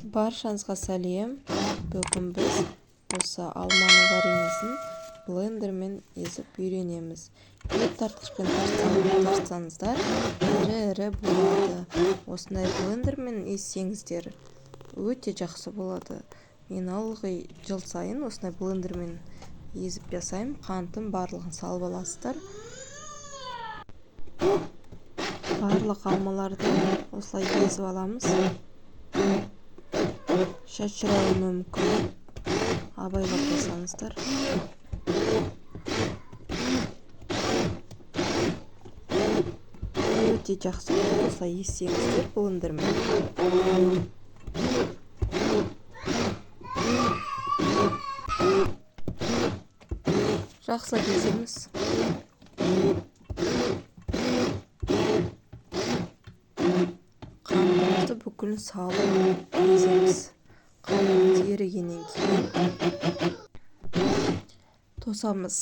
Баршаңызға сәлем. Бүгін біз осы алманы вареньесін блендермен езіп үйренеміз. Ет тартқышпен тартсаңыздар, ірі болады. Осындай блендермен езсеңіздер, өте жақсы болады. Мен ылғи жыл сайын осындай блендермен езіп жасаймын. Қантын барлығын салып аласыздар. Барлық алмаларды осылай езіп аламыз. Шашырауы мүмкін, абайлап жасаңыздар. Өте жақсы осылай езсеңіздер блендермен. Жақсылап еземіз. Қантымызды бүкіл салып еземіз. Қантымыз ерігеннен кейін тосамыз.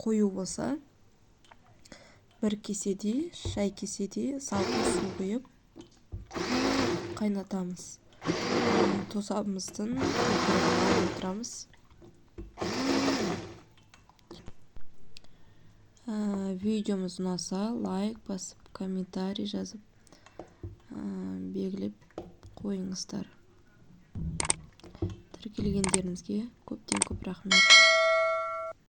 Қою болса, бір кеседе, шай кеседе салқын су құйып қайнатамыз. Тосамыздың көпірін отырамыз. Видеомыз ұнаса, лайк басып, комментарий жазып, белгілеп қойыңыздар. Тіркелгендеріңізге көптен көп рахмет.